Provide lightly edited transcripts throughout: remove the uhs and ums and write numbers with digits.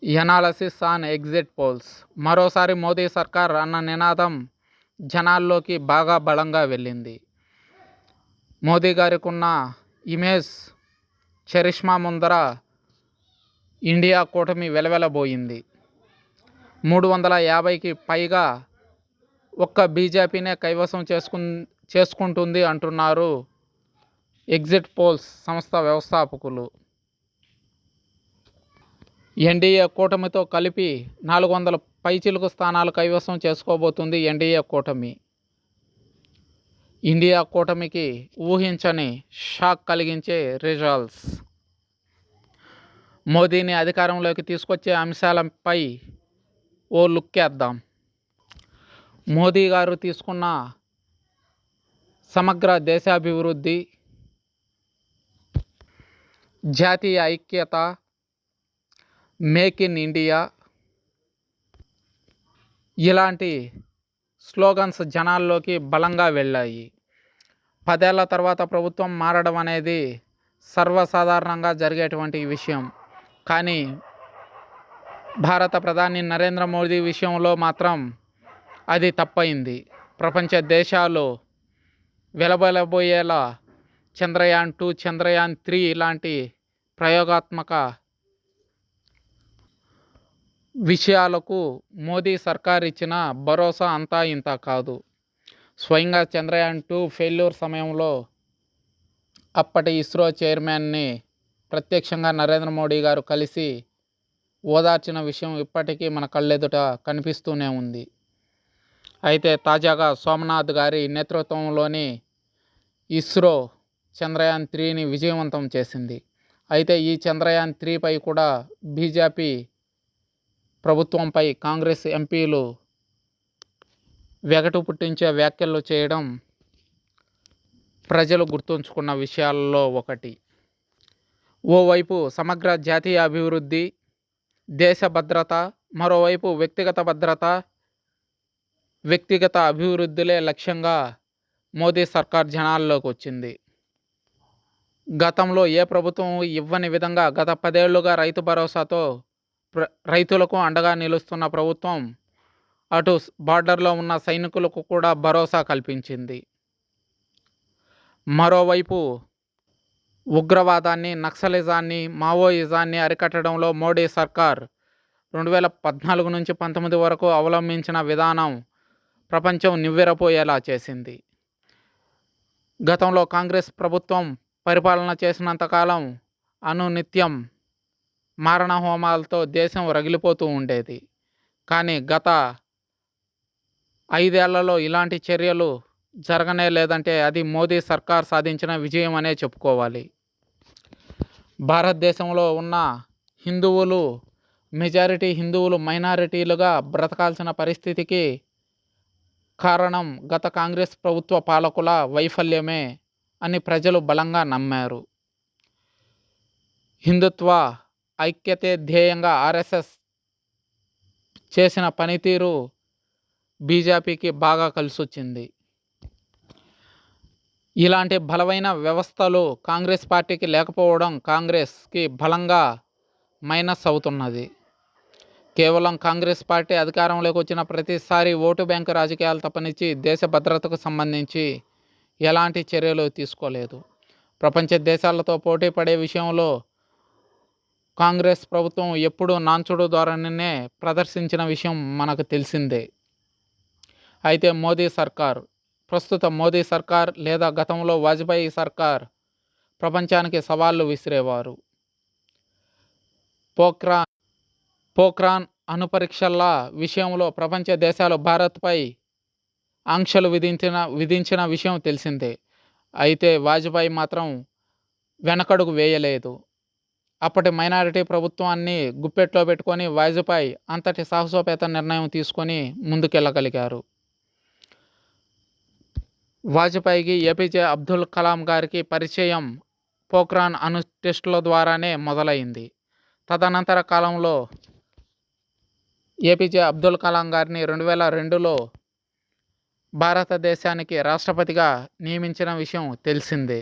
Analysis on exit polls. మరోసారి మోదీ సర్కార్ అన్న నినాదం జనాల్లోకి బాగా బలంగా వెళ్ళింది. మోదీ గారికున్న ఇమేజ్ చరిష్మా ముందర ఇండియా కూటమి వెలవెలబోయింది. 350కి పైగా ఒక్క బీజేపీనే కైవసం చేసుకుంటుంది అంటున్నారు ఎగ్జిట్ పోల్స్ సంస్థ వ్యవస్థాపకులు. ఎన్డీఏ కూటమితో కలిపి 400 పైచిలుకు స్థానాలు కైవసం చేసుకోబోతుంది ఎన్డీఏ కూటమి. ఇండియా కూటమికి ఊహించని షాక్ కలిగించే రిజల్ట్స్. మోదీని అధికారంలోకి తీసుకొచ్చే అంశాలపై ఓ లుక్కేద్దాం. మోదీ గారు తీసుకున్న సమగ్ర దేశాభివృద్ధి, జాతీయ ఐక్యత, మేక్ ఇన్ ఇండియా ఇలాంటి స్లోగన్స్ జనాల్లోకి బలంగా వెళ్ళాయి. 10 ఏళ్ల తర్వాత ప్రభుత్వం మారడం అనేది సర్వసాధారణంగా జరిగేటువంటి విషయం. కానీ భారత ప్రధాని నరేంద్ర మోదీ విషయంలో మాత్రం అది తప్పయింది. ప్రపంచ దేశాలు వెలబెలబోయేలా చంద్రయాన్ 2, చంద్రయాన్ 3 ఇలాంటి ప్రయోగాత్మక విషయాలకు మోదీ సర్కార్ ఇచ్చిన భరోసా అంతా ఇంత కాదు. స్వయంగా చంద్రయాన్ 2 ఫెయిల్యూర్ సమయంలో అప్పటి ఇస్రో చైర్మన్ని ప్రత్యక్షంగా నరేంద్ర మోడీ గారు కలిసి ఓదార్చిన విషయం ఇప్పటికీ మన కళ్ళెదుట కనిపిస్తూనే ఉంది. అయితే తాజాగా సోమనాథ్ గారి నేతృత్వంలోని ఇస్రో చంద్రయాన్ 3ని విజయవంతం చేసింది. అయితే ఈ చంద్రయాన్ 3పై కూడా బీజేపీ ప్రభుత్వంపై కాంగ్రెస్ ఎంపీలు వెగటు పుట్టించే వ్యాఖ్యలు చేయడం ప్రజలు గుర్తుంచుకున్న విషయాల్లో ఒకటి. ఓవైపు సమగ్ర జాతీయ అభివృద్ధి, దేశ భద్రత, మరోవైపు వ్యక్తిగత భద్రత, వ్యక్తిగత అభివృద్ధిలే లక్ష్యంగా మోదీ సర్కార్ జనాల్లోకి వచ్చింది. గతంలో ఏ ప్రభుత్వం ఇవ్వని విధంగా గత 10 ఏళ్లుగా రైతు భరోసాతో రైతులకు అండగా నిలుస్తున్న ప్రభుత్వం అటు బార్డర్లో ఉన్న సైనికులకు కూడా భరోసా కల్పించింది. మరోవైపు ఉగ్రవాదాన్ని, నక్సలిజాన్ని, మావోయిజాన్ని అరికట్టడంలో మోడీ సర్కార్ 2014 నుంచి 19 వరకు అవలంబించిన విధానం ప్రపంచం నివ్వెరపోయేలా చేసింది. గతంలో కాంగ్రెస్ ప్రభుత్వం పరిపాలన చేసినంతకాలం అనునిత్యం మారణ హోమాలతో దేశం రగిలిపోతూ ఉండేది. కానీ గత 5 ఏళ్లలో ఇలాంటి చర్యలు జరగనే లేదంటే అది మోదీ సర్కార్ సాధించిన విజయం అనే చెప్పుకోవాలి. భారతదేశంలో ఉన్న హిందువులు మెజారిటీ, హిందువులు మైనారిటీలుగా బ్రతకాల్సిన పరిస్థితికి కారణం గత కాంగ్రెస్ ప్రభుత్వ పాలకుల వైఫల్యమే అని ప్రజలు బలంగా నమ్మారు. హిందుత్వ ఐక్యతే ధ్యేయంగా ఆర్ఎస్ఎస్ చేసిన పనితీరు బీజేపీకి బాగా కలిసొచ్చింది. ఇలాంటి బలమైన వ్యవస్థలు కాంగ్రెస్ పార్టీకి లేకపోవడం కాంగ్రెస్కి బలంగా మైనస్ అవుతున్నది. కేవలం కాంగ్రెస్ పార్టీ అధికారంలోకి వచ్చిన ప్రతిసారి ఓటు బ్యాంకు రాజకీయాలు తప్పనిచ్చి దేశ భద్రతకు సంబంధించి ఎలాంటి చర్యలు తీసుకోలేదు. ప్రపంచ దేశాలతో పోటీ పడే విషయంలో కాంగ్రెస్ ప్రభుత్వం ఎప్పుడూ నాంచుడు ధోరణినే ప్రదర్శించిన విషయం మనకు తెలిసిందే. అయితే ప్రస్తుత మోదీ సర్కార్ లేదా గతంలో వాజ్పేయి సర్కార్ ప్రపంచానికి సవాళ్లు విసిరేవారు. పోఖ్రాన్ అణుపరీక్షల విషయంలో ప్రపంచ దేశాలు భారత్పై ఆంక్షలు విధించిన విషయం తెలిసిందే. అయితే వాజ్పేయి మాత్రం వెనకడుగు వేయలేదు. అప్పటి మైనారిటీ ప్రభుత్వాన్ని గుప్పెట్లో పెట్టుకొని వాజ్పేయి అంతటి సాహసోపేత నిర్ణయం తీసుకొని ముందుకెళ్ళగలిగారు. వాజ్పేయికి ఏపీజే అబ్దుల్ కలాం గారికి పరిచయం పోఖ్రాన్ అణు టెస్టుల ద్వారానే మొదలైంది. తదనంతర కాలంలో ఏపీజే అబ్దుల్ కలాం గారిని 2002లో భారతదేశానికి రాష్ట్రపతిగా నియమించిన విషయం తెలిసిందే.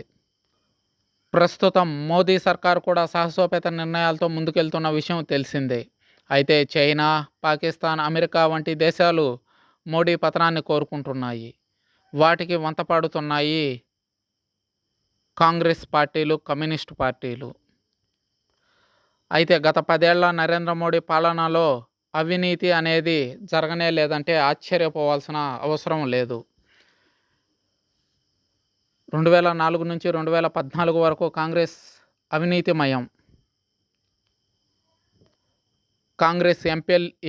ప్రస్తుతం మోదీ సర్కార్ కూడా సాహసోపేత నిర్ణయాలతో ముందుకెళ్తున్న విషయం తెలిసిందే. అయితే చైనా, పాకిస్తాన్, అమెరికా వంటి దేశాలు మోడీ పతనాన్ని కోరుకుంటున్నాయి. వాటికి వంతపాడుతున్నాయి కాంగ్రెస్ పార్టీలు, కమ్యూనిస్టు పార్టీలు. అయితే గత 10 ఏళ్ల నరేంద్ర మోడీ పాలనలో అవినీతి అనేది జరగనే లేదంటే ఆశ్చర్యపోవాల్సిన అవసరం లేదు. 2004 నుంచి 2014 వరకు కాంగ్రెస్ అవినీతిమయం. కాంగ్రెస్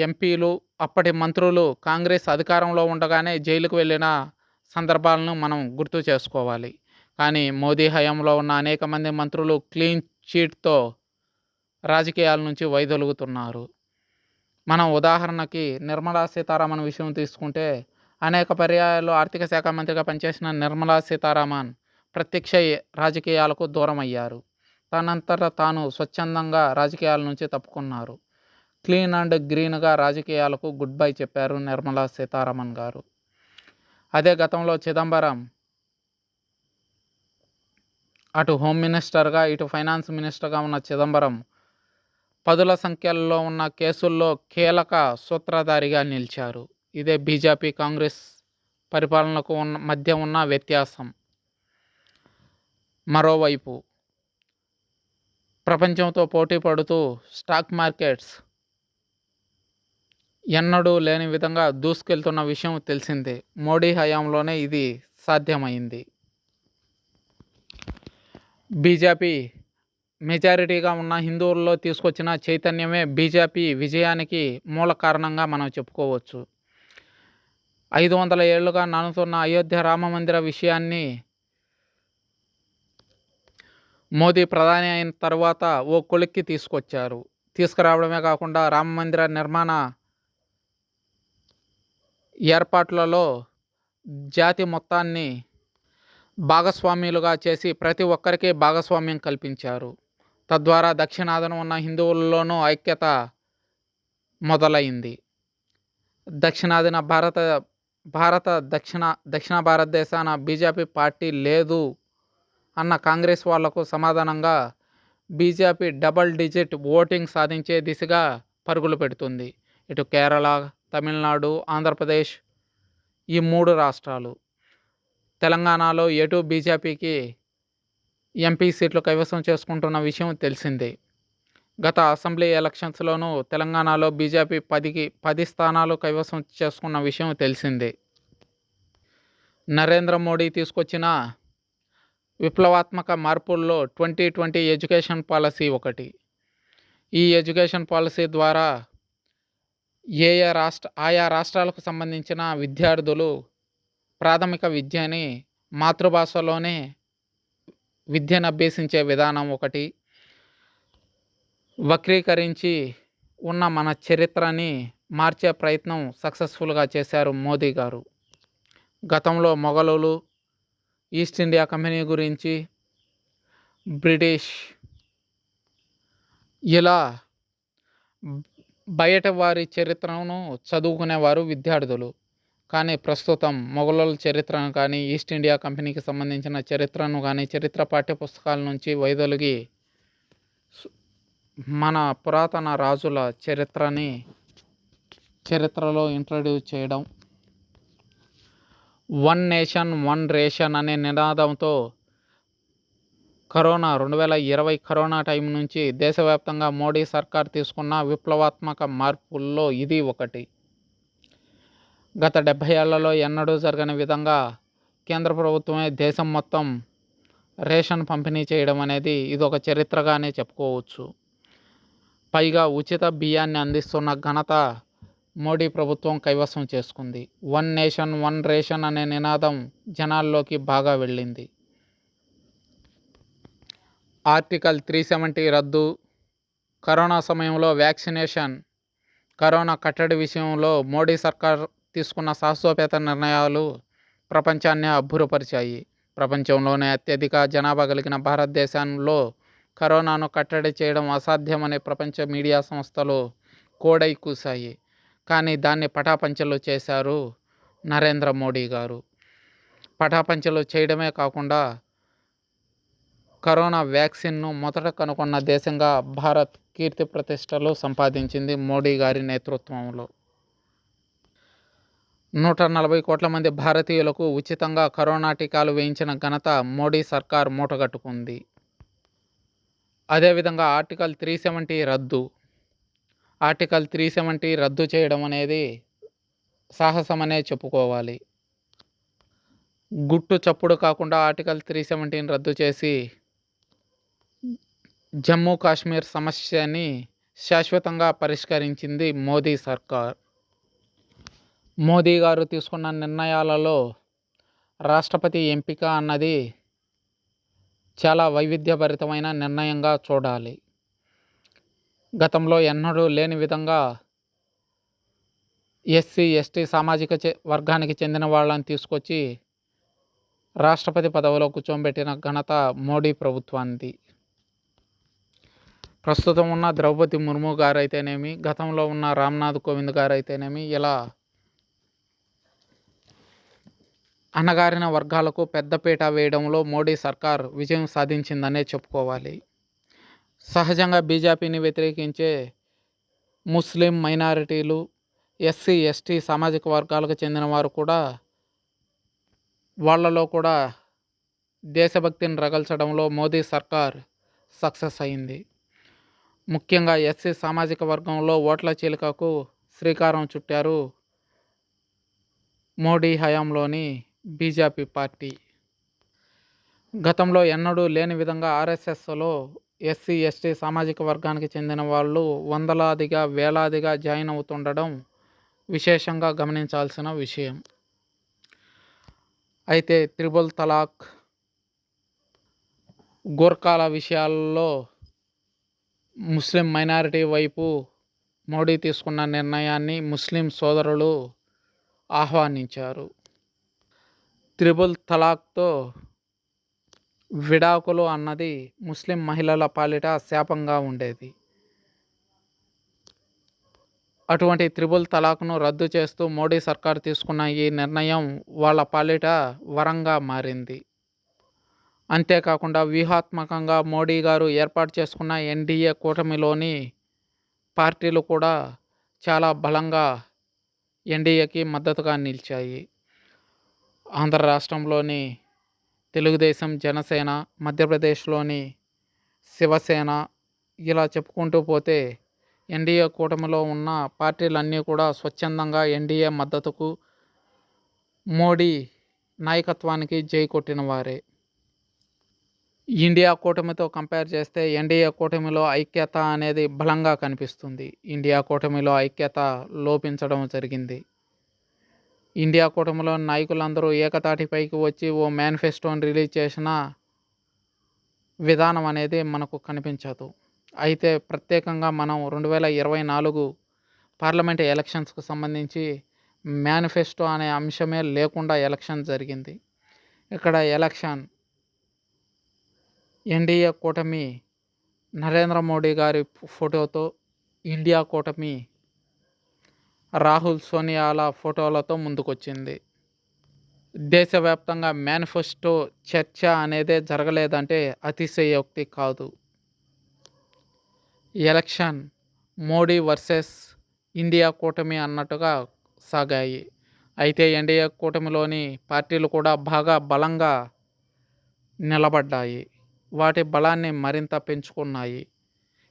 ఎంపీలు, అప్పటి మంత్రులు కాంగ్రెస్ అధికారంలో ఉండగానే జైలుకు వెళ్ళిన సందర్భాలను మనం గుర్తు చేసుకోవాలి. కానీ మోదీ హయాంలో ఉన్న అనేక మంది మంత్రులు క్లీన్ చీట్‌తో రాజకీయాల నుంచి వైదొలుగుతున్నారు. మనం ఉదాహరణకి నిర్మలా సీతారామన్ విషయం తీసుకుంటే, అనేక పర్యాయాల్లో ఆర్థిక శాఖ మంత్రిగా పనిచేసిన నిర్మలా సీతారామన్ ప్రత్యక్ష రాజకీయాలకు దూరమయ్యారు. తనంతట తాను స్వచ్ఛందంగా రాజకీయాల నుంచి తప్పుకున్నారు. క్లీన్ అండ్ గ్రీన్‌గా రాజకీయాలకు గుడ్ బై చెప్పారు నిర్మలా సీతారామన్ గారు. అదే గతంలో చిదంబరం అటు హోమ్ మినిస్టర్‌గా, ఇటు ఫైనాన్స్ మినిస్టర్‌గా ఉన్న చిదంబరం పదుల సంఖ్యలో ఉన్న కేసుల్లో కీలక సూత్రధారిగా నిలిచారు. ఇదే బీజేపీ, కాంగ్రెస్ పరిపాలనకు మధ్య ఉన్న వ్యత్యాసం. మరోవైపు ప్రపంచంతో పోటీ పడుతూ స్టాక్ మార్కెట్స్ ఎన్నడూ లేని విధంగా దూసుకెళ్తున్న విషయం తెలిసిందే. మోడీ హయాంలోనే ఇది సాధ్యమైంది. బీజేపీ మెజారిటీగా ఉన్న హిందువుల్లో తీసుకొచ్చిన చైతన్యమే బీజేపీ విజయానికి మూల కారణంగా మనం చెప్పుకోవచ్చు. 500 ఏళ్లుగా నానుతున్న అయోధ్య రామ మందిర విషయాన్ని మోదీ ప్రధాని అయిన తర్వాత ఓ కొలిక్కి తీసుకొచ్చారు. తీసుకురావడమే కాకుండా రామ మందిర నిర్మాణ ఏర్పాట్లలో జాతి మొత్తాన్ని భాగస్వామ్యులుగా చేసి ప్రతి ఒక్కరికి భాగస్వామ్యం కల్పించారు. తద్వారా దక్షిణాదిన ఉన్న హిందువుల్లోనూ ఐక్యత మొదలైంది. దక్షిణాదిన దక్షిణ భారతదేశాన బీజేపీ పార్టీ లేదు అన్న కాంగ్రెస్ వాళ్లకు సమాధానంగా బీజేపీ డబుల్ డిజిట్ ఓటింగ్ సాధించే దిశగా పరుగులు పెడుతుంది. ఇటు కేరళ, తమిళనాడు, ఆంధ్రప్రదేశ్ ఈ 3 రాష్ట్రాలు. తెలంగాణలో ఎటు బీజేపీకి ఎంపీ సీట్లు కైవసం చేసుకుంటున్న విషయం తెలిసిందే. గత అసెంబ్లీ ఎలక్షన్స్లోనూ తెలంగాణలో బీజేపీ 10 స్థానాలు కైవసం చేసుకున్న విషయం తెలిసిందే. నరేంద్ర మోడీ తీసుకొచ్చిన విప్లవాత్మక మార్పుల్లో 2020 ఎడ్యుకేషన్ పాలసీ ఒకటి. ఈ ఎడ్యుకేషన్ పాలసీ ద్వారా ఆయా రాష్ట్రాలకు సంబంధించిన విద్యార్థులు ప్రాథమిక విద్యని మాతృభాషలోనే విద్యను అభ్యసించే విధానం ఒకటి. వక్రీకరించి ఉన్న మన చరిత్రని మార్చే ప్రయత్నం సక్సెస్ఫుల్గా చేశారు మోదీ గారు. గతంలో మొఘలులు, ఈస్ట్ ఇండియా కంపెనీ గురించి, బ్రిటిష్ ఇలా బయట వారి చరిత్రను చదువుకునేవారు విద్యార్థులు. కానీ ప్రస్తుతం మొఘలుల చరిత్రను కానీ, ఈస్ట్ ఇండియా కంపెనీకి సంబంధించిన చరిత్రను కానీ చరిత్ర పాఠ్య పుస్తకాల నుంచి వైదొలిగి మన పురాతన రాజుల చరిత్రలో ఇంట్రడ్యూస్ చేయడం, వన్ నేషన్ వన్ రేషన్ అనే నినాదంతో 2020 కరోనా టైం నుంచి దేశవ్యాప్తంగా మోడీ సర్కార్ తీసుకున్న విప్లవాత్మక మార్పుల్లో ఇది ఒకటి. గత 70 ఏళ్లలో ఎన్నడూ జరగని విధంగా కేంద్ర ప్రభుత్వమే దేశం మొత్తం రేషన్ పంపిణీ చేయడం అనేది ఇదొక చరిత్రగానే చెప్పుకోవచ్చు. పైగా ఉచిత బియ్యాన్ని అందిస్తున్న ఘనత మోడీ ప్రభుత్వం కైవసం చేసుకుంది. వన్ నేషన్ వన్ రేషన్ అనే నినాదం జనాల్లోకి బాగా వెళ్ళింది. ఆర్టికల్ 370 రద్దు, కరోనా సమయంలో వ్యాక్సినేషన్, కరోనా కట్టడి విషయంలో మోడీ సర్కార్ తీసుకున్న సాహసోపేత నిర్ణయాలు ప్రపంచాన్ని అబ్బురపరిచాయి. ప్రపంచంలోనే అత్యధిక జనాభా కలిగిన భారతదేశంలో కరోనాను కట్టడి చేయడం అసాధ్యమని ప్రపంచ మీడియా సంస్థలు కోడై కూశాయి. కానీ దాన్ని పటాపంచలు చేశారు నరేంద్ర మోడీ గారు. పటాపంచలు చేయడమే కాకుండా కరోనా వ్యాక్సిన్ను మొదట కనుగొన్న దేశంగా భారత్ కీర్తి ప్రతిష్టలు సంపాదించింది మోడీ గారి నేతృత్వంలో. 140 కోట్ల మంది భారతీయులకు ఉచితంగా కరోనా టీకాలు వేయించిన ఘనత మోడీ సర్కార్ మూటగట్టుకుంది. అదేవిధంగా ఆర్టికల్ 370 రద్దు. ఆర్టికల్ 370 రద్దు చేయడం అనేది సాహసమనే చెప్పుకోవాలి. గుట్టు చప్పుడు కాకుండా ఆర్టికల్ 370 రద్దు చేసి జమ్మూ కాశ్మీర్ సమస్యని శాశ్వతంగా పరిష్కరించింది మోదీ సర్కార్. మోదీ గారు తీసుకున్న నిర్ణయాలలో రాష్ట్రపతి ఎంపిక అన్నది చాలా వైవిధ్యభరితమైన నిర్ణయంగా చూడాలి. గతంలో ఎన్నడూ లేని విధంగా ఎస్సీ ఎస్టీ సామాజిక వర్గానికి చెందిన వాళ్ళని తీసుకొచ్చి రాష్ట్రపతి పదవిలో కూర్చోబెట్టిన ఘనత మోడీ ప్రభుత్వానికి. ప్రస్తుతం ఉన్న ద్రౌపది ముర్ము గారు అయితేనేమి, గతంలో ఉన్న రామ్నాథ్ కోవింద్ గారు అయితేనేమి, ఇలా అణగారిన వర్గాలకు పెద్దపీట వేయడంలో మోడీ సర్కార్ విజయం సాధించిందనే చెప్పుకోవాలి. సహజంగా బీజేపీని వ్యతిరేకించే ముస్లిం మైనారిటీలు, ఎస్సీ ఎస్టీ సామాజిక వర్గాలకు చెందిన వారు కూడా వాళ్ళలో కూడా దేశభక్తిని రగల్చడంలో మోదీ సర్కార్ సక్సెస్ అయింది. ముఖ్యంగా ఎస్సీ సామాజిక వర్గంలో ఓట్ల చీలికకు శ్రీకారం చుట్టారు మోడీ హయాంలోని బీజేపీ పార్టీ. గతంలో ఎన్నడూ లేని విధంగా ఆర్ఎస్ఎస్లో ఎస్సీ ఎస్టీ సామాజిక వర్గానికి చెందిన వాళ్ళు వందలాదిగా వేలాదిగా జాయిన్ అవుతుండడం విశేషంగా గమనించాల్సిన విషయం. అయితే త్రిబుల్ తలాక్, గోర్ఖాల విషయాల్లో ముస్లిం మైనారిటీ వైపు మోడీ తీసుకున్న నిర్ణయాన్ని ముస్లిం సోదరులు ఆహ్వానించారు. త్రిబుల్ తలాక్తో విడాకులు అన్నది ముస్లిం మహిళల పాలిట శాపంగా ఉండేది. అటువంటి త్రిబుల్ తలాక్ను రద్దు చేస్తూ మోడీ సర్కార్ తీసుకున్న ఈ నిర్ణయం వాళ్ళ పాలిట వరంగా మారింది. అంతేకాకుండా వ్యూహాత్మకంగా మోడీ గారు ఏర్పాటు చేసుకున్న ఎన్డీఏ కూటమిలోని పార్టీలు కూడా చాలా బలంగా ఎన్డీఏకి మద్దతుగా నిలిచాయి. ఆంధ్ర రాష్ట్రంలోని తెలుగుదేశం, జనసేన, మధ్యప్రదేశ్లోని శివసేన, ఇలా చెప్పుకుంటూ పోతే ఎన్డీఏ కూటమిలో ఉన్న పార్టీలన్నీ కూడా స్వచ్ఛందంగా ఎన్డీఏ మద్దతుకు, మోడీ నాయకత్వానికి జై కొట్టిన వారే. ఇండియా కూటమితో కంపేర్ చేస్తే ఎన్డీఏ కూటమిలో ఐక్యత అనేది బలంగా కనిపిస్తుంది. ఇండియా కూటమిలో ఐక్యత లోపించడం జరిగింది. ఇండియా కూటమిలో నాయకులందరూ ఏకతాటిపైకి వచ్చి ఓ మేనిఫెస్టోని రిలీజ్ చేసిన విధానం అనేది మనకు కనిపించదు. అయితే ప్రత్యేకంగా మనం 2024 పార్లమెంట్ ఎలక్షన్స్కు సంబంధించి మేనిఫెస్టో అనే అంశమే లేకుండా ఎలక్షన్ జరిగింది. ఇక్కడ ఎలక్షన్ ఎన్డీఏ కూటమి నరేంద్ర మోడీ గారి ఫోటోతో, ఇండియా కూటమి రాహుల్ సోనియాల ఫోటోలతో ముందుకొచ్చింది. దేశవ్యాప్తంగా మేనిఫెస్టో చర్చ అనేదే జరగలేదంటే అతిశయోక్తి కాదు. ఎలక్షన్ మోడీ వర్సెస్ ఇండియా కూటమి అన్నట్టుగా సాగాయి. అయితే ఎన్డీఏ కూటమిలోని పార్టీలు కూడా బాగా బలంగా నిలబడ్డాయి. వాటి బలాన్ని మరింత పెంచుకున్నాయి.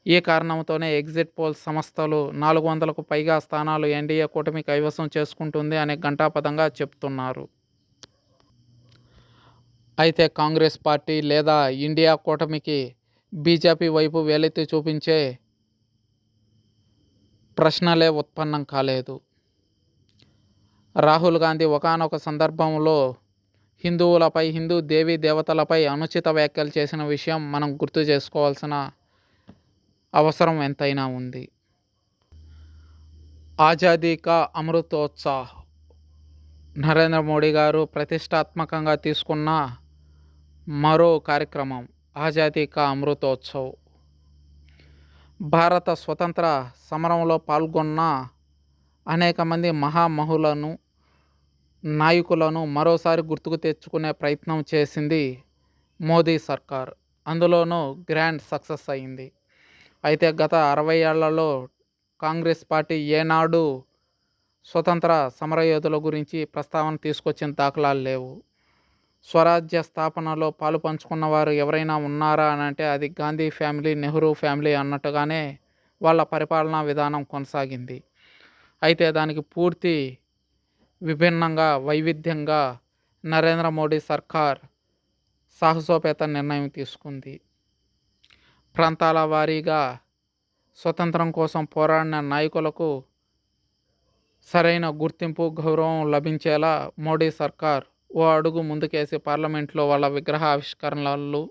ఈ కారణంతోనే ఎగ్జిట్ పోల్ సంస్థలు 400కు పైగా స్థానాలు ఎన్డీఏ కూటమి కైవసం చేసుకుంటుంది అనే ఘంటాపథంగా చెప్తున్నారు. అయితే కాంగ్రెస్ పార్టీ లేదా ఇండియా కూటమికి బీజేపీ వైపు వేలెత్తి చూపించే ప్రశ్నలే ఉత్పన్నం కాలేదు. రాహుల్ గాంధీ ఒకానొక సందర్భంలో హిందువులపై, హిందూ దేవీ దేవతలపై అనుచిత వ్యాఖ్యలు చేసిన విషయం మనం గుర్తు చేసుకోవాల్సిన అవసరం ఎంతైనా ఉంది. ఆజాదీ కా అమృతోత్సవ్ నరేంద్ర మోడీ గారు ప్రతిష్టాత్మకంగా తీసుకున్న మరో కార్యక్రమం ఆజాదీ కా అమృతోత్సవ్. భారత స్వతంత్ర సమరంలో పాల్గొన్న అనేక మంది మహామహులను, నాయకులను మరోసారి గుర్తుకు తెచ్చుకునే ప్రయత్నం చేసింది మోదీ సర్కార్. అందులోనూ గ్రాండ్ సక్సెస్ అయింది. అయితే గత 60 ఏళ్లలో కాంగ్రెస్ పార్టీ ఏనాడు స్వతంత్ర సమరయోధుల గురించి ప్రస్తావన తీసుకొచ్చిన దాఖలాలు లేవు. స్వరాజ్య స్థాపనలో పాలు పంచుకున్న వారు ఎవరైనా ఉన్నారా అని అంటే అది గాంధీ ఫ్యామిలీ, నెహ్రూ ఫ్యామిలీ అన్నట్టుగానే వాళ్ళ పరిపాలనా విధానం కొనసాగింది. అయితే దానికి పూర్తి విభిన్నంగా, వైవిధ్యంగా నరేంద్ర మోడీ సర్కార్ సాహసోపేత నిర్ణయం తీసుకుంది. ప్రాంతాల వారీగా స్వతంత్రం కోసం పోరాడిన నాయకులకు సరైన గుర్తింపు, గౌరవం లభించేలా మోడీ సర్కార్ ఓ అడుగు ముందుకేసి పార్లమెంట్లో వాళ్ళ విగ్రహ ఆవిష్కరణలు,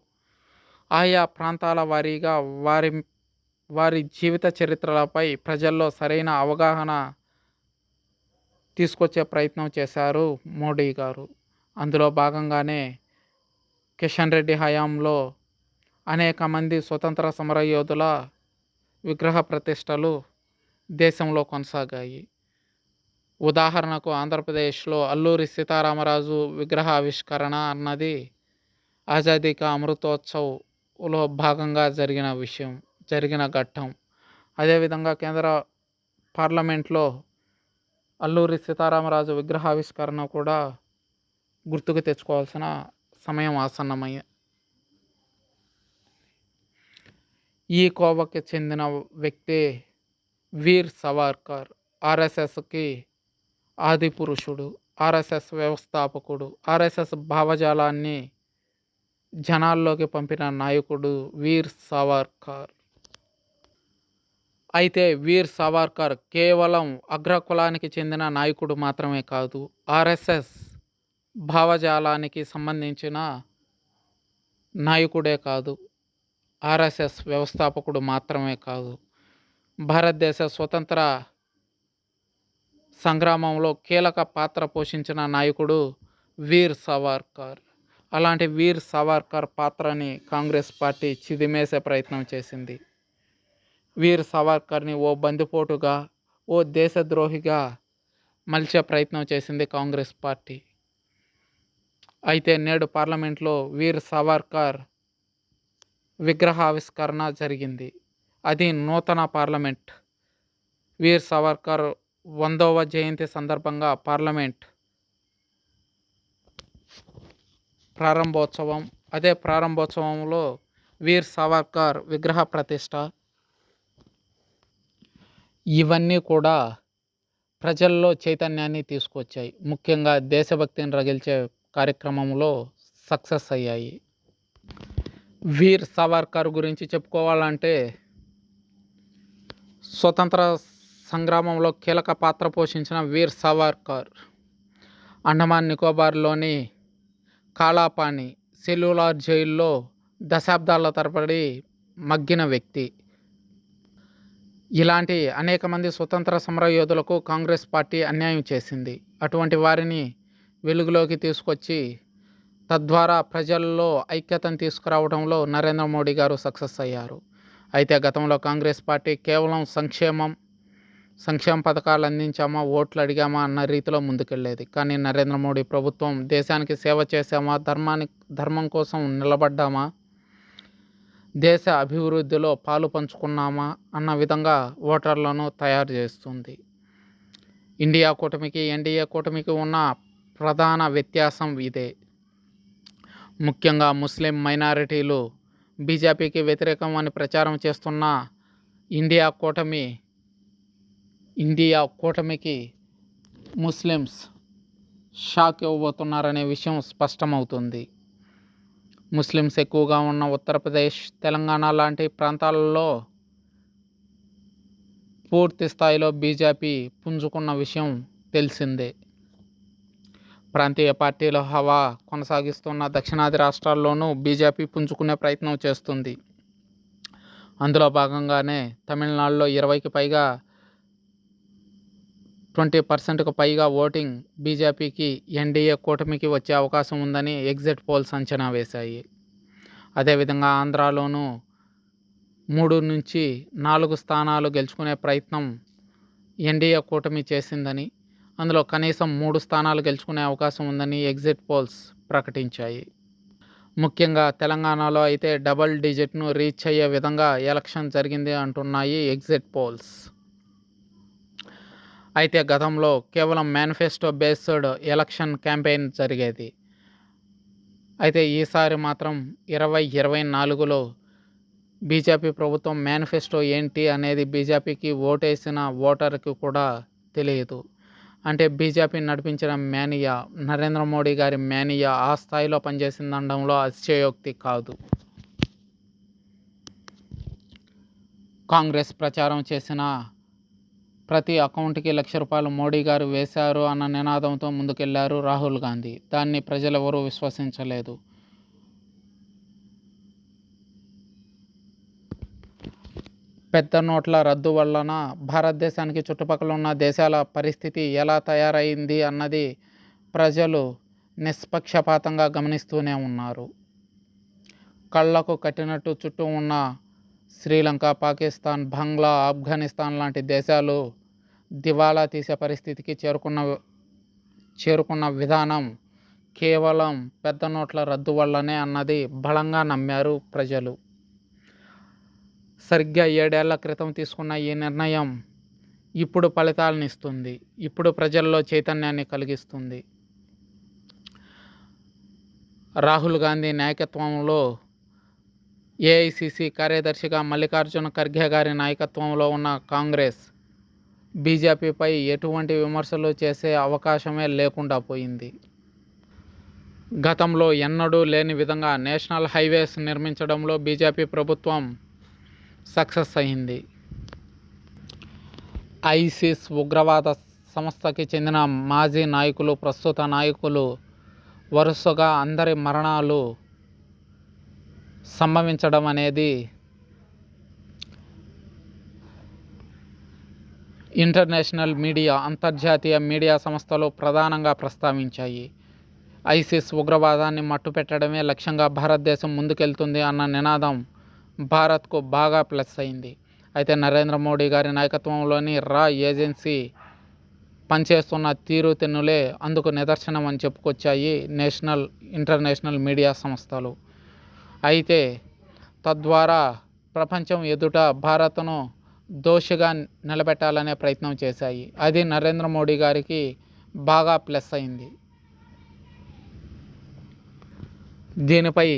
ఆయా ప్రాంతాల వారీగా వారి వారి జీవిత చరిత్రలపై ప్రజల్లో సరైన అవగాహన తీసుకొచ్చే ప్రయత్నం చేశారు మోడీ గారు. అందులో భాగంగానే కిషన్ రెడ్డి హయాంలో అనేక మంది స్వతంత్ర సమరయోధుల విగ్రహ ప్రతిష్టలు దేశంలో కొనసాగాయి. ఉదాహరణకు ఆంధ్రప్రదేశ్లో అల్లూరి సీతారామరాజు విగ్రహ ఆవిష్కరణ అన్నది ఆజాదీ కా అమృతోత్సవ్లో భాగంగా జరిగిన ఘట్టం. అదేవిధంగా కేంద్ర పార్లమెంట్లో అల్లూరి సీతారామరాజు విగ్రహావిష్కరణ కూడా గుర్తుకు తెచ్చుకోవాల్సిన సమయం ఆసన్నమయ్యే. ఈ కోవకి చెందిన వ్యక్తి వీర్ సావర్కర్. ఆర్ఎస్ఎస్కి ఆది పురుషుడు, ఆర్ఎస్ఎస్ వ్యవస్థాపకుడు, ఆర్ఎస్ఎస్ భావజాలాన్ని జనాల్లోకి పంపిన నాయకుడు వీర్ సావర్కర్. అయితే వీర్ సావర్కర్ కేవలం అగ్రకులానికి చెందిన నాయకుడు మాత్రమే కాదు, ఆర్ఎస్ఎస్ భావజాలానికి సంబంధించిన నాయకుడే కాదు, ఆర్ఎస్ఎస్ వ్యవస్థాపకుడు మాత్రమే కాదు, భారతదేశ స్వతంత్ర సంగ్రామంలో కీలక పాత్ర పోషించిన నాయకుడు వీర్ సావర్కర్. అలాంటి వీర్ సావర్కర్ పాత్రని కాంగ్రెస్ పార్టీ చిదిమేసే ప్రయత్నం చేసింది. వీర్ సావర్కర్ని ఓ బందిపోటుగా, ఓ దేశద్రోహిగా మలిచే ప్రయత్నం చేసింది కాంగ్రెస్ పార్టీ. అయితే నేడు పార్లమెంట్లో వీర్ సావర్కర్ విగ్రహ ఆవిష్కరణ జరిగింది. అది నూతన పార్లమెంట్. వీర్ సావర్కర్ 100వ జయంతి సందర్భంగా పార్లమెంట్ ప్రారంభోత్సవం. అదే ప్రారంభోత్సవంలో వీర్ సావర్కర్ విగ్రహ ప్రతిష్ట, ఇవన్నీ కూడా ప్రజల్లో చైతన్యాన్ని తీసుకొచ్చాయి. ముఖ్యంగా దేశభక్తిని రగిల్చే కార్యక్రమంలో సక్సెస్ అయ్యాయి. వీర్ సావర్కర్ గురించి చెప్పుకోవాలంటే స్వతంత్ర సంగ్రామంలో కీలక పాత్ర పోషించిన వీర్ సావర్కర్ అండమాన్ నికోబార్లోని కాలాపాని సెల్యులార్ జైల్లో దశాబ్దాల తరబడి మగ్గిన వ్యక్తి. ఇలాంటి అనేక మంది స్వతంత్ర సమరయోధులకు కాంగ్రెస్ పార్టీ అన్యాయం చేసింది. అటువంటి వారిని వెలుగులోకి తీసుకొచ్చి తద్వారా ప్రజల్లో ఐక్యతను తీసుకురావడంలో నరేంద్ర మోడీ గారు సక్సెస్ అయ్యారు. అయితే గతంలో కాంగ్రెస్ పార్టీ కేవలం సంక్షేమ పథకాలు అందించామా, ఓట్లు అడిగామా అన్న రీతిలో ముందుకెళ్ళేది. కానీ నరేంద్ర మోడీ ప్రభుత్వం దేశానికి సేవ చేసామా, ధర్మం కోసం నిలబడ్డామా, దేశ అభివృద్ధిలో పాలు పంచుకున్నామా అన్న విధంగా ఓటర్లను తయారు చేస్తుంది. ఇండియా కూటమికి, ఎన్డీఏ కూటమికి ఉన్న ప్రధాన వ్యత్యాసం ఇదే. ముఖ్యంగా ముస్లిం మైనారిటీలు బీజేపీకి వ్యతిరేకం అని ప్రచారం చేస్తున్న ఇండియా కూటమికి ముస్లిమ్స్ షాక్ ఇవ్వబోతున్నారనే విషయం స్పష్టమవుతుంది. ముస్లిమ్స్ ఎక్కువగా ఉన్న ఉత్తరప్రదేశ్, తెలంగాణ లాంటి ప్రాంతాలలో పూర్తి స్థాయిలో బీజేపీ పుంజుకున్న విషయం తెలిసిందే. ప్రాంతీయ పార్టీల హవా కొనసాగిస్తున్న దక్షిణాది రాష్ట్రాల్లోనూ బీజేపీ పుంజుకునే ప్రయత్నం చేస్తుంది. అందులో భాగంగానే తమిళనాడులో 20కి పైగా 20%కు పైగా ఓటింగ్ బీజేపీకి, ఎన్డీఏ కూటమికి వచ్చే అవకాశం ఉందని ఎగ్జిట్ పోల్స్ అంచనా వేశాయి. అదేవిధంగా ఆంధ్రాలోనూ 3 నుంచి 4 స్థానాలు గెలుచుకునే ప్రయత్నం ఎన్డీఏ కూటమి చేసిందని, అందులో కనీసం 3 స్థానాలు గెలుచుకునే అవకాశం ఉందని ఎగ్జిట్ పోల్స్ ప్రకటించాయి. ముఖ్యంగా తెలంగాణలో అయితే డబుల్ డిజిట్ను రీచ్ అయ్యే విధంగా ఎలక్షన్ జరిగింది అంటున్నాయి ఎగ్జిట్ పోల్స్. అయితే గతంలో కేవలం మేనిఫెస్టో బేస్డ్ ఎలక్షన్ క్యాంపెయిన్ జరిగేది. అయితే ఈసారి మాత్రం 2024లో బీజేపీ ప్రభుత్వం మేనిఫెస్టో ఏంటి అనేది బీజేపీకి ఓటేసిన ఓటర్కి కూడా తెలియదు. అంటే బీజేపీ నడిపించిన మేనియా, నరేంద్ర మోడీ గారి మేనియా ఆ స్థాయిలో పనిచేసిందనడంలో అతిశయోక్తి కాదు. కాంగ్రెస్ ప్రచారం చేసిన ప్రతి అకౌంట్కి ₹1,00,000 మోడీ గారు వేశారు అన్న నినాదంతో ముందుకెళ్లారు రాహుల్ గాంధీ. దాన్ని ప్రజలెవరూ విశ్వసించలేదు. పెద్ద నోట్ల రద్దు వలన భారతదేశానికి చుట్టుపక్కల ఉన్న దేశాల పరిస్థితి ఎలా తయారైంది అన్నది ప్రజలు నిష్పక్షపాతంగా గమనిస్తూనే ఉన్నారు. కళ్లకు కట్టినట్టు చుట్టూ ఉన్న శ్రీలంక, పాకిస్తాన్, బంగ్లా, ఆఫ్ఘనిస్తాన్ లాంటి దేశాలు దివాలా తీసే పరిస్థితికి చేరుకున్న విధానం కేవలం పెద్ద నోట్ల రద్దు వల్లనే అన్నది బలంగా నమ్మారు ప్రజలు. సరిగ్గా 7 ఏళ్ల క్రితం తీసుకున్న ఈ నిర్ణయం ఇప్పుడు ఫలితాలనిస్తుంది. ఇప్పుడు ప్రజల్లో చైతన్యాన్ని కలిగిస్తుంది. రాహుల్ గాంధీ నాయకత్వంలో ఏఐసిసి కార్యదర్శిగా మల్లికార్జున ఖర్గే గారి నాయకత్వంలో ఉన్న కాంగ్రెస్ బీజేపీపై ఎటువంటి విమర్శలు చేసే అవకాశమే లేకుండా పోయింది. గతంలో ఎన్నడూ లేని విధంగా నేషనల్ హైవేస్ నిర్మించడంలో బీజేపీ ప్రభుత్వం సక్సెస్ అయింది. ఐసిస్ ఉగ్రవాద సంస్థకి చెందిన మాజీ నాయకులు, ప్రస్తుత నాయకులు వరుసగా అందరి మరణాలు సంభవించడం అనేది ఇంటర్నేషనల్ మీడియా, అంతర్జాతీయ మీడియా సంస్థలు ప్రధానంగా ప్రస్తావించాయి. ఐసిస్ ఉగ్రవాదాన్ని మట్టుపెట్టడమే లక్ష్యంగా భారతదేశం ముందుకెళ్తుంది అన్న నినాదం భారత్కు బాగా ప్లస్ అయింది. అయితే నరేంద్ర మోడీ గారి నాయకత్వంలోని రా ఏజెన్సీ పనిచేస్తున్న తీరుతెన్నులే అందుకు నిదర్శనం అని చెప్పుకొచ్చాయి ఇంటర్నేషనల్ మీడియా సంస్థలు. అయితే తద్వారా ప్రపంచం ఎదుట భారత్ను దోషిగా నిలబెట్టాలనే ప్రయత్నం చేశాయి. అది నరేంద్ర మోడీ గారికి బాగా ప్లస్ అయింది. దీనిపై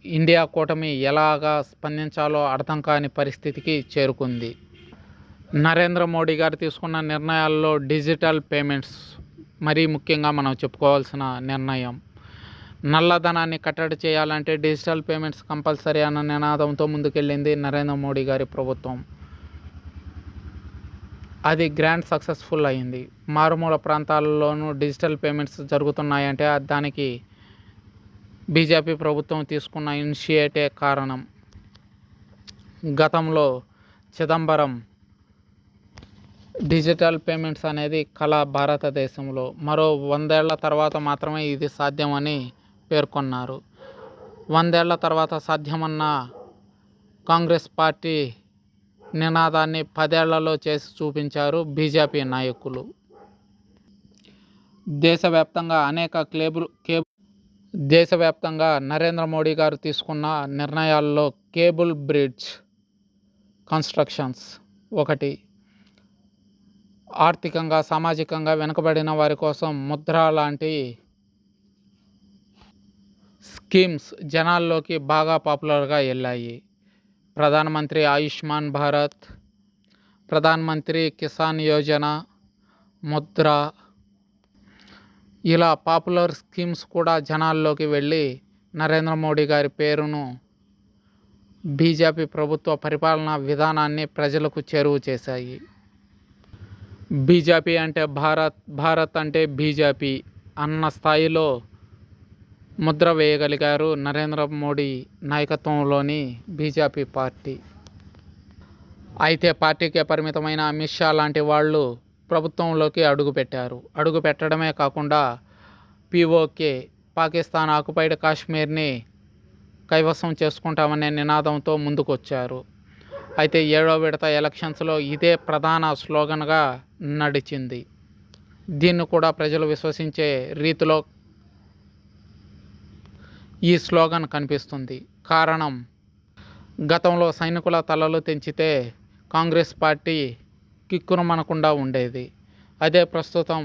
ఇండియా కూటమి ఎలాగా స్పందించాలో అర్థం కాని పరిస్థితికి చేరుకుంది. నరేంద్ర మోడీ గారు తీసుకున్న నిర్ణయాల్లో డిజిటల్ పేమెంట్స్ మరీ ముఖ్యంగా మనం చెప్పుకోవాల్సిన నిర్ణయం. నల్లధనాన్ని కట్టడి చేయాలంటే డిజిటల్ పేమెంట్స్ కంపల్సరీ అన్న నినాదంతో ముందుకెళ్ళింది నరేంద్ర మోడీ గారి ప్రభుత్వం. అది గ్రాండ్ సక్సెస్ఫుల్ అయింది. మారుమూల ప్రాంతాల్లోనూ డిజిటల్ పేమెంట్స్ జరుగుతున్నాయంటే దానికి బీజేపీ ప్రభుత్వం తీసుకున్న ఇనిషియేటే కారణం. గతంలో చిదంబరం డిజిటల్ పేమెంట్స్ అనేది కళ భారతదేశంలో, మరో 100 ఏళ్ల తర్వాత మాత్రమే ఇది సాధ్యమని పేర్కొన్నారు. 100 ఏళ్ల తర్వాత సాధ్యమన్న కాంగ్రెస్ పార్టీ నినాదాన్ని 10 ఏళ్లలో చేసి చూపించారు బీజేపీ నాయకులు. దేశవ్యాప్తంగా నరేంద్ర మోడీ గారు తీసుకున్న నిర్ణయాల్లో కేబుల్ బ్రిడ్జ్ కన్స్ట్రక్షన్స్ ఒకటి. ఆర్థికంగా, సామాజికంగా వెనుకబడిన వారి కోసం ముద్ర లాంటి స్కీమ్స్ జనాల్లోకి బాగా పాపులర్గా వెళ్ళాయి. ప్రధానమంత్రి ఆయుష్మాన్ భారత్, ప్రధానమంత్రి కిసాన్ యోజన, ముద్ర, ఇలా పాపులర్ స్కీమ్స్ కూడా జనాల్లోకి వెళ్ళి నరేంద్ర మోడీ గారి పేరును, బీజేపీ ప్రభుత్వ పరిపాలనా విధానాన్ని ప్రజలకు చేరువ చేశాయి. బీజేపీ అంటే భారత్, భారత్ అంటే బీజేపీ అన్న స్థాయిలో ముద్ర వేయగలిగారు నరేంద్ర మోడీ నాయకత్వంలోని బీజేపీ పార్టీ. అయితే పార్టీకే పరిమితమైన అమిత్ షా లాంటి వాళ్ళు ప్రభుత్వంలోకి అడుగుపెట్టారు. అడుగు పెట్టడమే కాకుండా పీఓకే, పాకిస్తాన్ ఆక్యుపైడ్ కాశ్మీర్ని కైవసం చేసుకుంటామనే నినాదంతో ముందుకొచ్చారు. అయితే 7వ విడత ఎలక్షన్స్లో ఇదే ప్రధాన స్లోగన్గా నడిచింది. దీన్ని కూడా ప్రజలు విశ్వసించే రీతిలో ఈ స్లోగన్ కనిపిస్తుంది. కారణం, గతంలో సైనికుల తలలు తెంచితే కాంగ్రెస్ పార్టీ కిక్కురుమనకుండా ఉండేది. అదే ప్రస్తుతం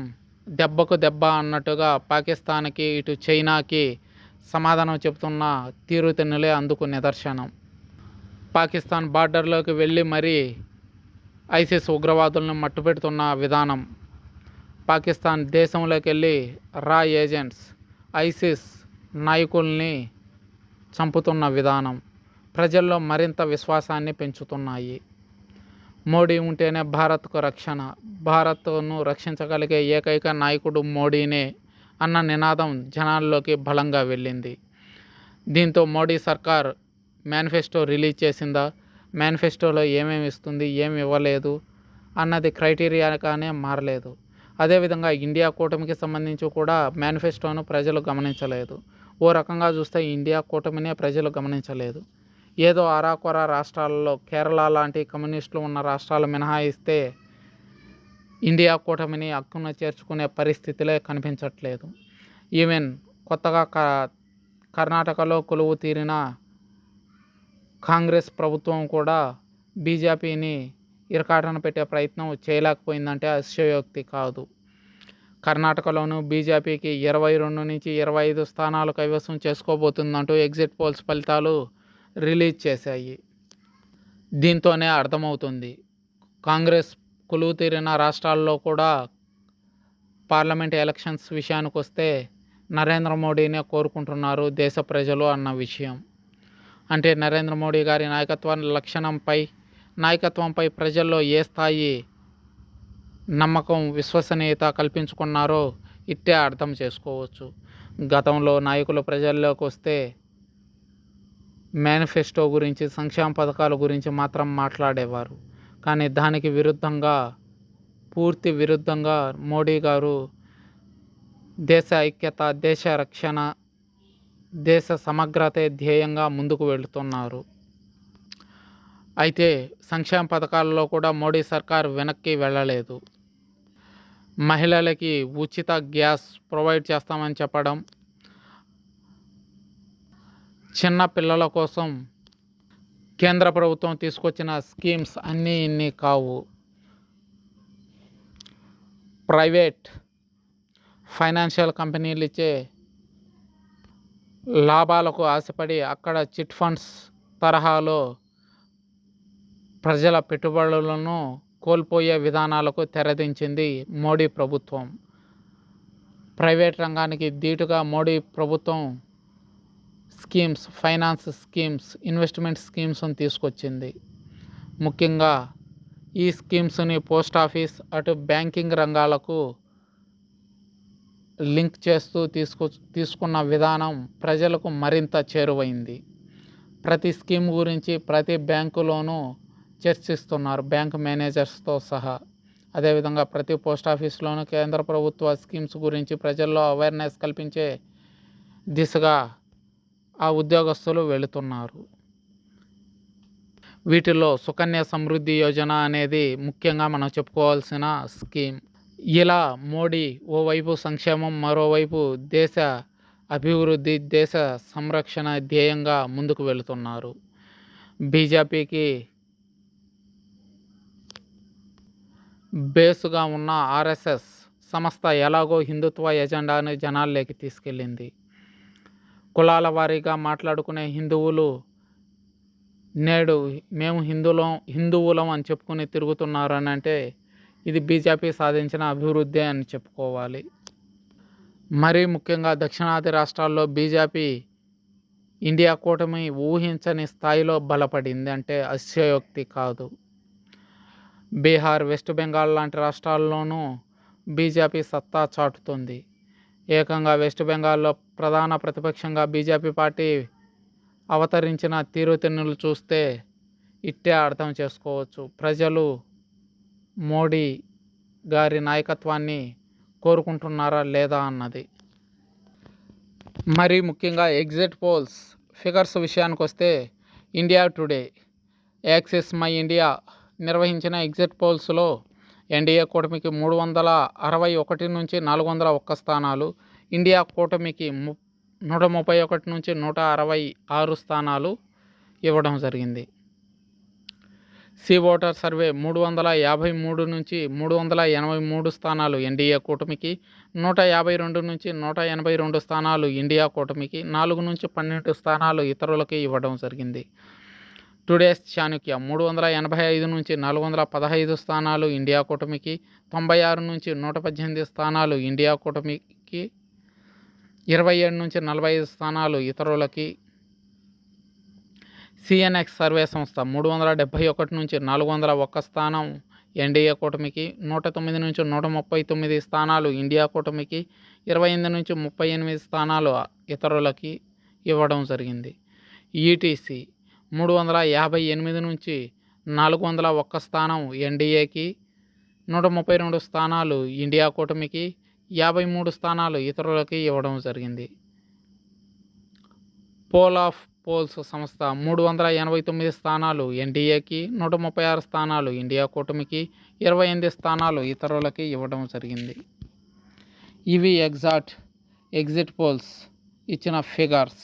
దెబ్బకు దెబ్బ అన్నట్టుగా పాకిస్తాన్కి, ఇటు చైనాకి సమాధానం చెబుతున్న తీరుతెన్నులే అందుకు నిదర్శనం. పాకిస్తాన్ బార్డర్లోకి వెళ్ళి మరీ ఐసిస్ ఉగ్రవాదులను మట్టుపెడుతున్న విధానం, పాకిస్తాన్ దేశంలోకి వెళ్ళి రా ఏజెంట్స్ ఐసిస్ నాయకుల్ని చంపుతున్న విధానం ప్రజల్లో మరింత విశ్వాసాన్ని పెంచుతున్నాయి. మోడీ ఉంటేనే భారత్కు రక్షణ, భారత్ను రక్షించగలిగే ఏకైక నాయకుడు మోడీనే అన్న నినాదం జనాల్లోకి బలంగా వెళ్ళింది. దీంతో మోడీ సర్కార్ మేనిఫెస్టో రిలీజ్ చేసిందా, మేనిఫెస్టోలో ఏమేమి ఇస్తుంది, ఏమి ఇవ్వలేదు అన్నది క్రైటీరియాగానే మారలేదు. అదేవిధంగా ఇండియా కూటమికి సంబంధించి కూడా మేనిఫెస్టోను ప్రజలు గమనించలేదు. ఓ రకంగా చూస్తే ఇండియా కూటమినే ప్రజలు గమనించలేదు. ఏదో అరాకొరా రాష్ట్రాలలో, కేరళ లాంటి కమ్యూనిస్టులు ఉన్న రాష్ట్రాలు మినహాయిస్తే ఇండియా కూటమిని హక్కున చేర్చుకునే పరిస్థితులే కనిపించట్లేదు. ఈవెన్ కొత్తగా కర్ణాటకలో కొలువు తీరిన కాంగ్రెస్ ప్రభుత్వం కూడా బీజేపీని ఇరకాటన పెట్టే ప్రయత్నం చేయలేకపోయిందంటే అతిశయోక్తి కాదు. కర్ణాటకలోనూ బీజేపీకి 22 నుంచి 25 స్థానాలు కైవసం చేసుకోబోతుందంటూ ఎగ్జిట్ పోల్స్ ఫలితాలు రిలీజ్ చేశాయి. దీంతోనే అర్థమవుతుంది కాంగ్రెస్ కొలువు తీరిన రాష్ట్రాల్లో కూడా పార్లమెంట్ ఎలక్షన్స్ విషయానికి వస్తే నరేంద్ర మోడీనే కోరుకుంటున్నారు దేశ ప్రజలు అన్న విషయం. అంటే నరేంద్ర మోడీ గారి నాయకత్వంపై ప్రజల్లో ఏ స్థాయి నమ్మకం, విశ్వసనీయత కల్పించుకున్నారో ఇట్టే అర్థం చేసుకోవచ్చు. గతంలో నాయకులు ప్రజల్లోకి వస్తే మేనిఫెస్టో గురించి, సంక్షేమ పథకాల గురించి మాత్రం మాట్లాడేవారు. కానీ దానికి విరుద్ధంగా, పూర్తి విరుద్ధంగా మోడీ గారు దేశ ఐక్యత, దేశ రక్షణ, దేశ సమగ్రతే ధ్యేయంగా ముందుకు వెళుతున్నారు. అయితే సంక్షేమ పథకాలలో కూడా మోడీ సర్కార్ వెనక్కి వెళ్ళలేదు. మహిళలకి ఉచిత గ్యాస్ ప్రొవైడ్ చేస్తామని చెప్పడం, చిన్న పిల్లల కోసం కేంద్ర ప్రభుత్వం తీసుకొచ్చిన స్కీమ్స్ అన్నీ ఇన్ని కావు. ప్రైవేట్ ఫైనాన్షియల్ కంపెనీలు ఇచ్చే లాభాలకు ఆశపడి అక్కడ చిట్ ఫండ్స్ తరహాలో ప్రజల పెట్టుబడులను కోల్పోయే విధానాలకు తెరదించింది మోడీ ప్రభుత్వం. ప్రైవేట్ రంగానికి ధీటుగా మోడీ ప్రభుత్వం స్కీమ్స్, ఫైనాన్స్ స్కీమ్స్, ఇన్వెస్ట్మెంట్ స్కీమ్స్ని తీసుకొచ్చింది. ముఖ్యంగా ఈ స్కీమ్స్ని పోస్ట్ ఆఫీస్, అటు బ్యాంకింగ్ రంగాలకు లింక్ చేస్తూ తీసుకున్న విధానం ప్రజలకు మరింత చేరువైంది. ప్రతి స్కీమ్ గురించి ప్రతి బ్యాంకులోనూ చర్చిస్తున్నారు, బ్యాంక్ మేనేజర్స్తో సహా. అదేవిధంగా ప్రతి పోస్ట్ ఆఫీస్లోనూ కేంద్ర ప్రభుత్వ స్కీమ్స్ గురించి ప్రజల్లో అవేర్నెస్ కల్పించే దిశగా ఆ ఉద్యోగస్తులు వెళుతున్నారు. వీటిలో సుకన్య సమృద్ధి యోజన అనేది ముఖ్యంగా మనం చెప్పుకోవాల్సిన స్కీమ్. ఇలా మోడీ ఓవైపు సంక్షేమం, మరోవైపు దేశ అభివృద్ధి, దేశ సంరక్షణ ధ్యేయంగా ముందుకు వెళుతున్నారు. బీజేపీకి బేసుగా ఉన్న ఆర్ఎస్ఎస్ సంస్థ ఎలాగో హిందుత్వ ఎజెండాను జనాల్లోకి తీసుకెళ్ళింది. కులాల వారీగా మాట్లాడుకునే హిందువులు నేడు మేము హిందువులం అని చెప్పుకుని తిరుగుతున్నారు అని అంటే ఇది బీజేపీ సాధించిన అభివృద్ధి అని చెప్పుకోవాలి. మరీ ముఖ్యంగా దక్షిణాది రాష్ట్రాల్లో బీజేపీ ఇండియా కూటమి ఊహించని స్థాయిలో బలపడింది అంటే అతిశయోక్తి కాదు. బీహార్, వెస్ట్ బెంగాల్ లాంటి రాష్ట్రాల్లోనూ బీజేపీ సత్తా చాటుతుంది. ఏకంగా వెస్ట్ బెంగాల్లో ప్రధాన ప్రతిపక్షంగా బీజేపీ పార్టీ అవతరించిన తీరుతెన్నులు చూస్తే ఇట్టే అర్థం చేసుకోవచ్చు ప్రజలు మోడీ గారి నాయకత్వాన్ని కోరుకుంటున్నారా లేదా అన్నది. మరి ముఖ్యంగా ఎగ్జిట్ పోల్స్ ఫిగర్స్ విషయానికి వస్తే India today, axis my India నిర్వహించిన ఎగ్జిట్ పోల్స్లో ఎన్డీఏ కూటమికి 361 నుంచి 401 స్థానాలు, ఇండియా కూటమికి 131 నుంచి 166 స్థానాలు ఇవ్వడం జరిగింది. సి ఓటర్ సర్వే 353 నుంచి 383 స్థానాలు ఎన్డీఏ కూటమికి, 152 నుంచి 182 స్థానాలు ఇండియా కూటమికి, 4 నుంచి 12 స్థానాలు ఇతరులకి ఇవ్వడం జరిగింది. టుడేస్ చాణక్య 385 నుంచి 415 స్థానాలు ఇండియా కూటమికి, 96 నుంచి 118 స్థానాలు ఇండియా కూటమికి, 27 నుంచి 45 స్థానాలు ఇతరులకి. సిఎన్ఎక్స్ సర్వే సంస్థ 371 నుంచి 401 స్థానం ఎన్డీఏ కూటమికి, 109 నుంచి 139 స్థానాలు ఇండియా కూటమికి, 28 నుంచి 38 స్థానాలు ఇతరులకి ఇవ్వడం జరిగింది. ఈటీసీ 358 నుంచి 401 స్థానం ఎన్డీఏకి, 132 స్థానాలు ఇండియా కూటమికి, 53 స్థానాలు ఇతరులకి ఇవ్వడం జరిగింది. పోల్ ఆఫ్ పోల్స్ సంస్థ 389 స్థానాలు ఎన్డీఏకి, 136 స్థానాలు ఇండియా కూటమికి, 28 స్థానాలు ఇతరులకి ఇవ్వడం జరిగింది. ఇవి ఎగ్జిట్ పోల్స్ ఇచ్చిన ఫిగర్స్.